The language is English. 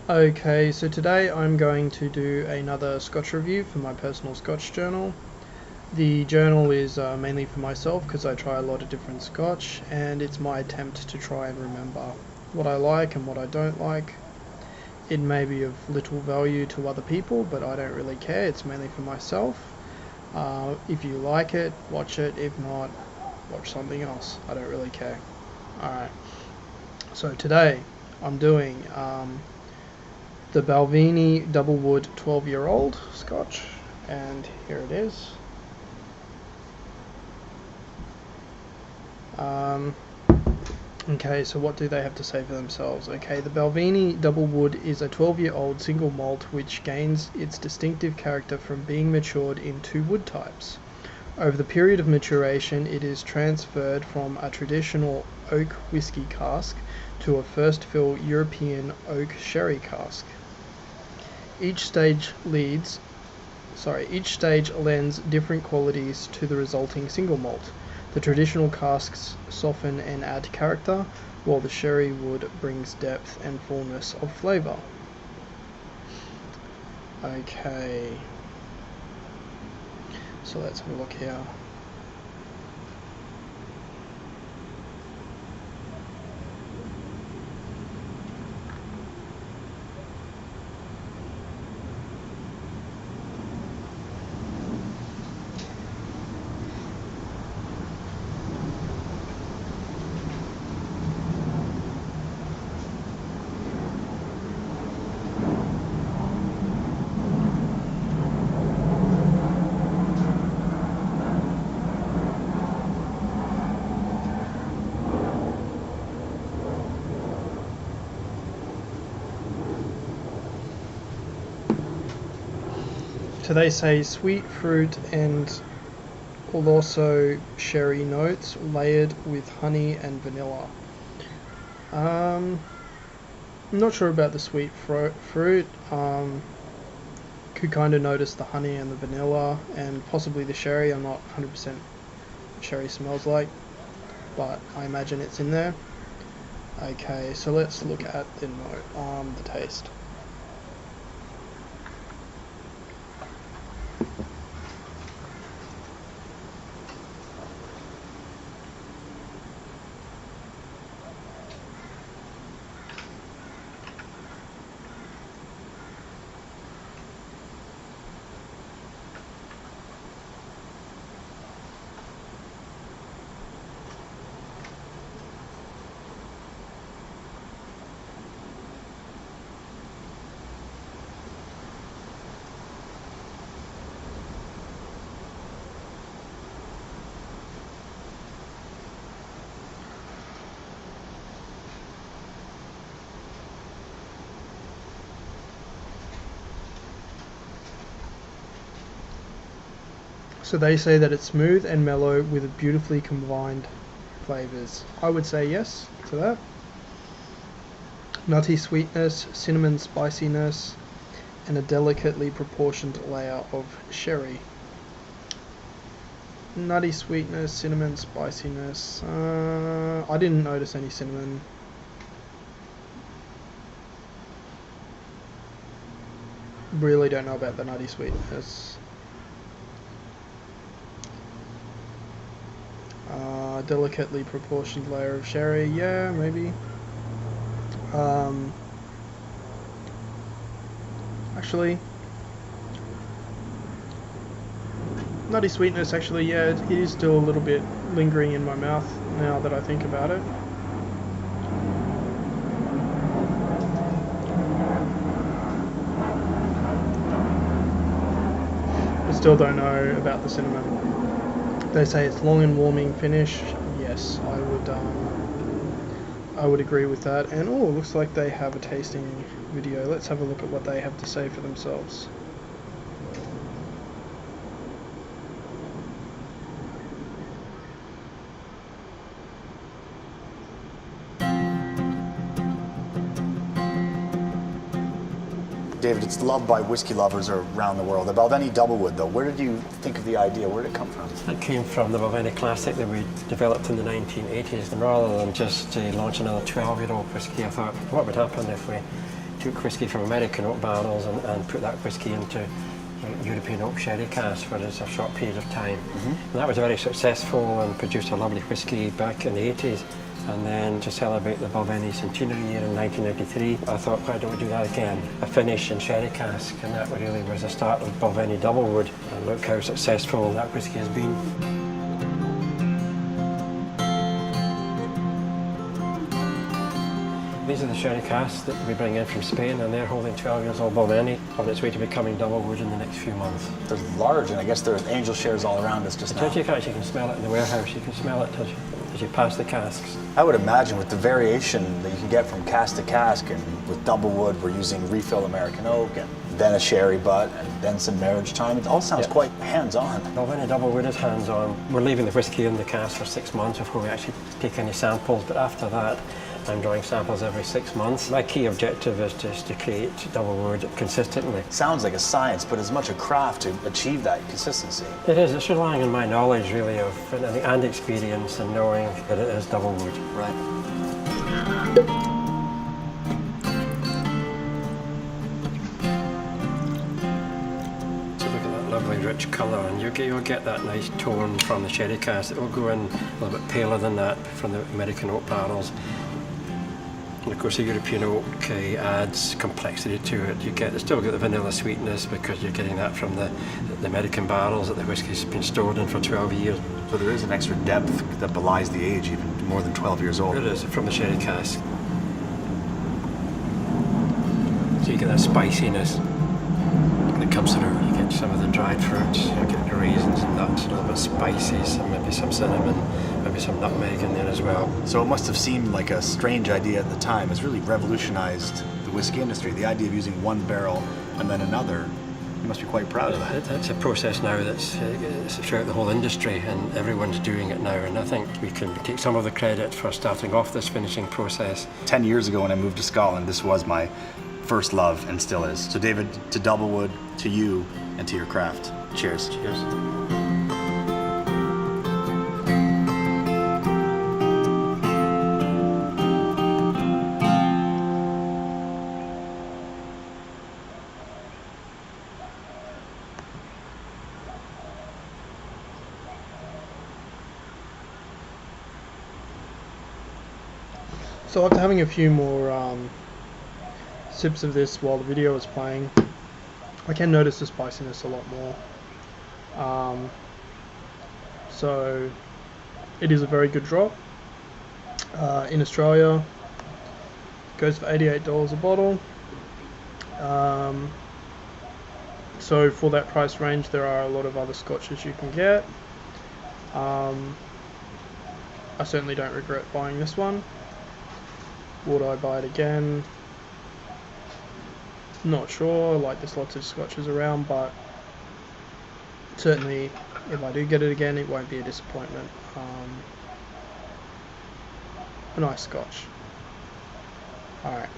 Okay, so today I'm going to do another Scotch review for my personal Scotch journal. The journal is mainly for myself because I try a lot of different Scotch, and it's my attempt to try and remember what I like and what I don't like. It may be of little value to other people, but I don't really care. It's mainly for myself. If you like it, watch it. If not, watch something else. I don't really care. Alright, so today I'm doing the Balvenie Double Wood 12-year-old Scotch, and here it is. Okay, so what do they have to say for themselves? Okay, the Balvenie Double Wood is a 12-year-old single malt which gains its distinctive character from being matured in two wood types. Over the period of maturation, it is transferred from a traditional oak whiskey cask to a first fill European oak sherry cask. Each stage lends different qualities to the resulting single malt. The traditional casks soften and add character, while the sherry wood brings depth and fullness of flavour. Okay, so let's have a look here. So they say sweet fruit and also sherry notes layered with honey and vanilla. I'm not sure about the sweet fruit. Could kind of notice the honey and the vanilla and possibly the sherry. I'm not 100% what sherry smells like, but I imagine it's in there. Okay, so let's look at the note, the taste. So they say that it's smooth and mellow with beautifully combined flavours. I would say yes to that. Nutty sweetness, cinnamon spiciness, and a delicately proportioned layer of sherry. Nutty sweetness, cinnamon spiciness. I didn't notice any cinnamon. Really don't know about the nutty sweetness. Delicately proportioned layer of sherry, yeah, maybe. Actually, nutty sweetness, actually, yeah, it is still a little bit lingering in my mouth now that I think about it. I still don't know about the cinnamon. They say it's long and warming finish. Yes, I would agree with that. And oh, looks like they have a tasting video. Let's have a look at what they have to say for themselves. David, it's loved by whiskey lovers around the world. The Balvenie Doublewood, though, where did you think of the idea? Where did it come from? It came from the Balvenie Classic that we developed in the 1980s. And rather than just launch another 12-year-old whiskey, I thought, what would happen if we took whisky from American oak barrels and put that whisky into European oak sherry cask for a short period of time. And that was very successful and produced a lovely whisky back in the 80s. And then to celebrate the Balvenie centenary year in 1993, I thought, why don't we do that again? A finish in sherry cask, and that really was the start of Balvenie Doublewood. And look how successful that whisky has been. These are the sherry casks that we bring in from Spain, and they're holding 12 years old Balvenie on its way to becoming Doublewood in the next few months. They're large, and I guess there's angel shares all around us just now. You can smell it in the warehouse. You can smell it as you pass the casks. I would imagine with the variation that you can get from cask to cask, and with Doublewood we're using refill American oak, and then a sherry butt, and then some marriage time. It all sounds quite hands-on. Balvenie Doublewood is hands-on. We're leaving the whisky in the cask for 6 months before we actually take any samples, but after that I'm drawing samples every 6 months. My key objective is just to create Doublewood consistently. Sounds like a science, but as much a craft to achieve that consistency. It is. It's relying on my knowledge, really, and experience, and knowing that it is Doublewood. Right. So look at that lovely rich colour, and you'll get that nice tone from the sherry cask. It will go in a little bit paler than that from the American oak barrels. And of course, the European oak adds complexity to it. You still get the vanilla sweetness because you're getting that from the American barrels that the whisky's been stored in for 12 years. So there is an extra depth that belies the age, even more than 12 years old. It is, from the sherry cask. So you get that spiciness that comes through. You get some of the dried fruits, you get the raisins and nuts, a little bit of spices, and maybe some cinnamon, maybe some nutmeg in there as well. So it must have seemed like a strange idea at the time. It's really revolutionized the whiskey industry. The idea of using one barrel and then another. You must be quite proud of that. That's a process now that's throughout the whole industry, and everyone's doing it now. And I think we can take some of the credit for starting off this finishing process. 10 years ago when I moved to Scotland, this was my first love and still is. So David, to Doublewood, to you, and to your craft. Cheers. Cheers. So after having a few more sips of this while the video is playing, I can notice the spiciness a lot more. So it is a very good drop. In Australia, it goes for $88 a bottle. So for that price range, there are a lot of other scotches you can get. I certainly don't regret buying this one. Would I buy it again? Not sure. Like, there's lots of scotches around, but certainly if I do get it again, it won't be a disappointment. A nice scotch. Alright.